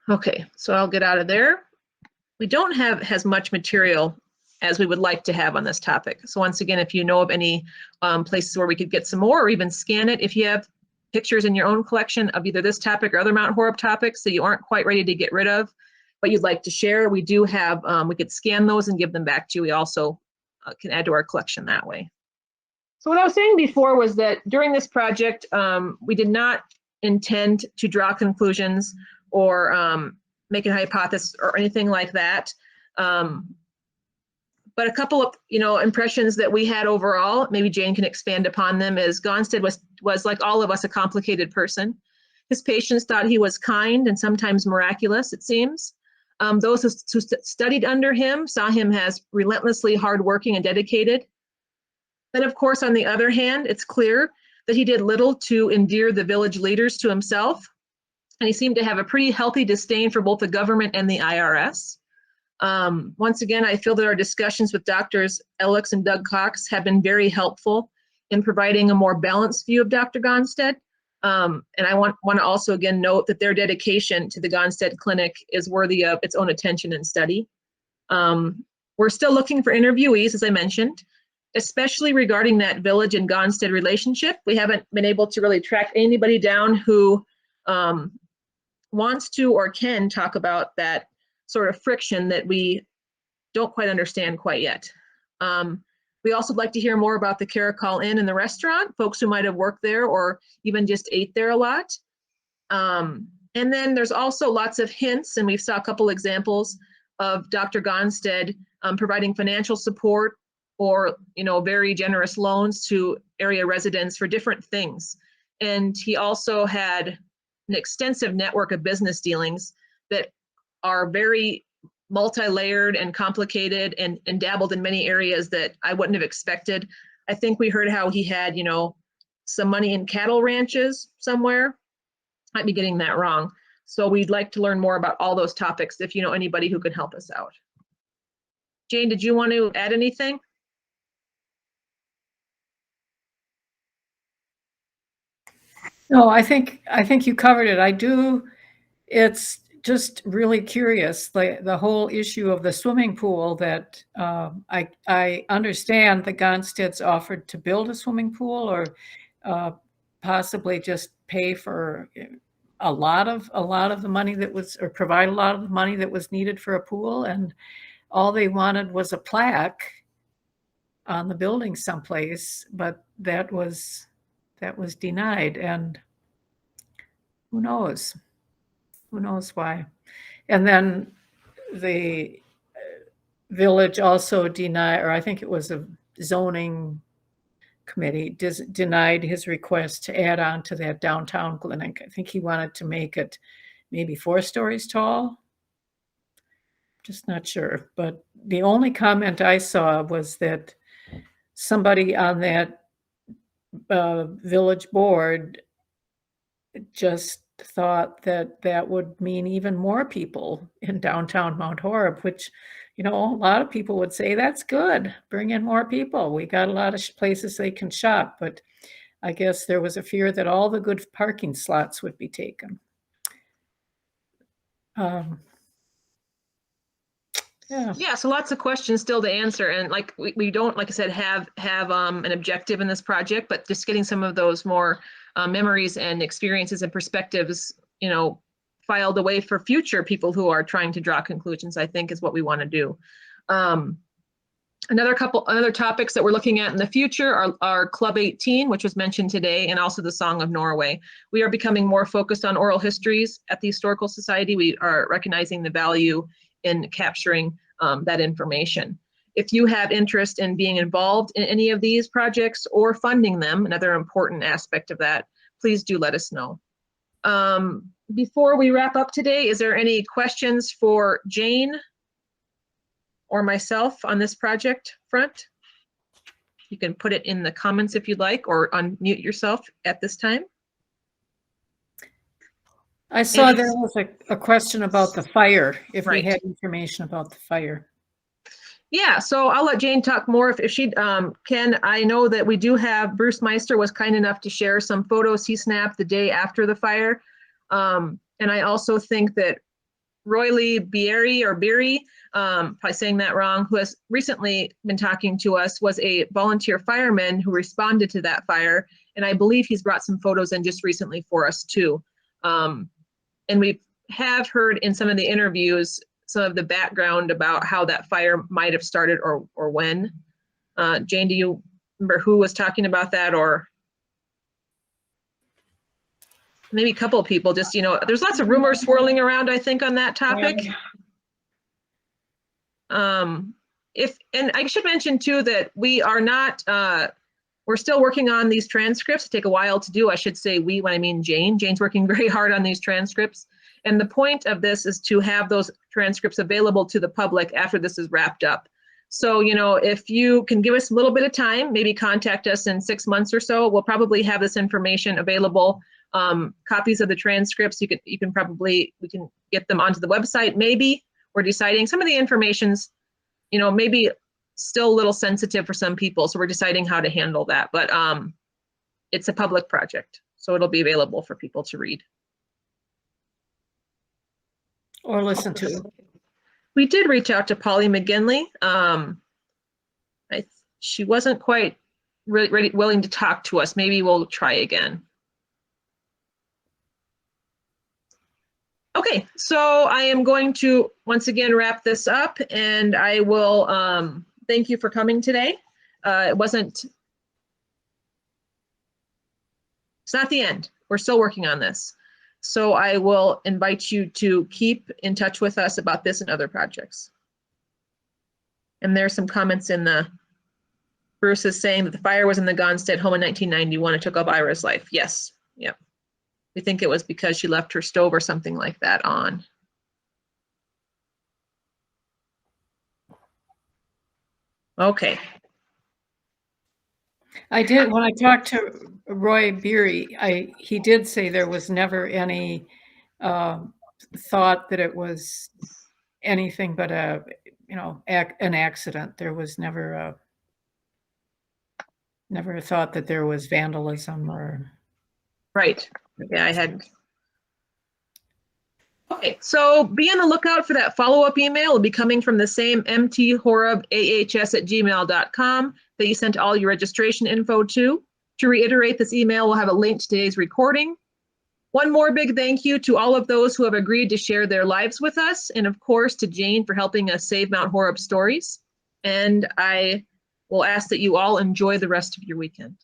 Okay, so I'll get out of there. We don't have as much material as we would like to have on this topic. So once again, if you know of any places where we could get some more, or even scan it, if you have pictures in your own collection of either this topic or other Mount Horeb topics that you aren't quite ready to get rid of, but you'd like to share, we do have, we could scan those and give them back to you. We also can add to our collection that way. So what I was saying before was that during this project, we did not intend to draw conclusions or make a hypothesis or anything like that. But a couple of impressions that we had overall, maybe Jane can expand upon them, is Gonstead was like all of us, a complicated person. His patients thought he was kind and sometimes miraculous, it seems. Those who studied under him saw him as relentlessly hardworking and dedicated. Then, of course, on the other hand, it's clear that he did little to endear the village leaders to himself. And he seemed to have a pretty healthy disdain for both the government and the IRS. Once again, I feel that our discussions with Drs. Alex and Doug Cox have been very helpful in providing a more balanced view of Dr. Gonstead. And I want to also again note that their dedication to the Gonstead Clinic is worthy of its own attention and study. We're still looking for interviewees, as I mentioned, especially regarding that village and Gonstead relationship. We haven't been able to really track anybody down who wants to or can talk about that sort of friction that we don't quite understand quite yet. We also would like to hear more about the Caracol Inn and the restaurant, folks who might have worked there or even just ate there a lot. And then there's also lots of hints, and we saw a couple examples of Dr. Gonstead providing financial support or very generous loans to area residents for different things. And he also had an extensive network of business dealings that are very multi-layered and complicated and dabbled in many areas that I wouldn't have expected. I think we heard how he had, some money in cattle ranches somewhere. Might be getting that wrong. So we'd like to learn more about all those topics if you know anybody who could help us out. Jane, did you want to add anything? No, I think you covered it. I do. It's just really curious, the whole issue of the swimming pool that I understand the Gonsteads offered to build a swimming pool or possibly just pay for a lot of the money that was, or provide a lot of the money that was needed for a pool, and all they wanted was a plaque on the building someplace, but that was denied, and who knows why. And then the village also denied, or I think it was a zoning committee, denied his request to add on to that downtown clinic. I think he wanted to make it maybe 4 stories tall. just not sure. But the only comment I saw was that somebody on that village board just thought that that would mean even more people in downtown Mount Horeb, which, you know, a lot of people would say that's good. Bring in more people. We got a lot of places they can shop, but I guess there was a fear that all the good parking slots would be taken. Yeah, so lots of questions still to answer, and like we don't, like I said, have an objective in this project, but just getting some of those more memories and experiences and perspectives, you know, filed away for future people who are trying to draw conclusions, I think is what we want to do. Other topics that we're looking at in the future are Club 18, which was mentioned today, and also the Song of Norway. We are becoming more focused on oral histories at the Historical Society. We are recognizing the value in capturing that information. If you have interest in being involved in any of these projects or funding them, another important aspect of that, please do let us know. Before we wrap up today, is there any questions for Jane or myself on this project front? You can put it in the comments if you'd like, or unmute yourself at this time. I saw there was a question about the fire, if Right. we had information about the fire. Yeah, so I'll let Jane talk more if she can. I know that we do have, Bruce Meister was kind enough to share some photos he snapped the day after the fire. And I also think that Roylee Beery, probably saying that wrong, who has recently been talking to us, was a volunteer fireman who responded to that fire. And I believe he's brought some photos in just recently for us too. And we have heard in some of the interviews some of the background about how that fire might have started or when. Jane, do you remember who was talking about that, or maybe a couple of people? Just, you know, there's lots of rumors swirling around, I think, on that topic. And I should mention too that we are not, we're still working on these transcripts. Take a while to do. I should say we when I mean Jane. Jane's working very hard on these transcripts. And the point of this is to have those transcripts available to the public after this is wrapped up. So, you know, if you can give us a little bit of time, maybe contact us in 6 months or so, we'll probably have this information available. Copies of the transcripts, we can get them onto the website. Maybe we're deciding some of the information's, you know, maybe still a little sensitive for some people. So we're deciding how to handle that, but it's a public project. So it'll be available for people to read. Or listen to. We did reach out to Polly McGinley. She wasn't quite willing to talk to us. Maybe we'll try again. Okay, so I am going to once again wrap this up, and I will thank you for coming today. It's not the end. We're still working on this. So I will invite you to keep in touch with us about this and other projects. And there's some comments in the, Bruce is saying that the fire was in the Gonstead home in 1991. It took Elvira's life. Yes, yep. We think it was because she left her stove or something like that on. Okay. I did, when I talked to Roy Beery, he did say there was never any thought that it was anything but an accident. There was never a thought that there was vandalism or. Right. Yeah, I had. Okay, so be on the lookout for that follow-up email. It'll be coming from the same mthorebahs@gmail.com that you sent all your registration info to. To reiterate, this email will have a link to today's recording. One more big thank you to all of those who have agreed to share their lives with us, and of course to Jane for helping us save Mount Horeb stories. And I will ask that you all enjoy the rest of your weekend.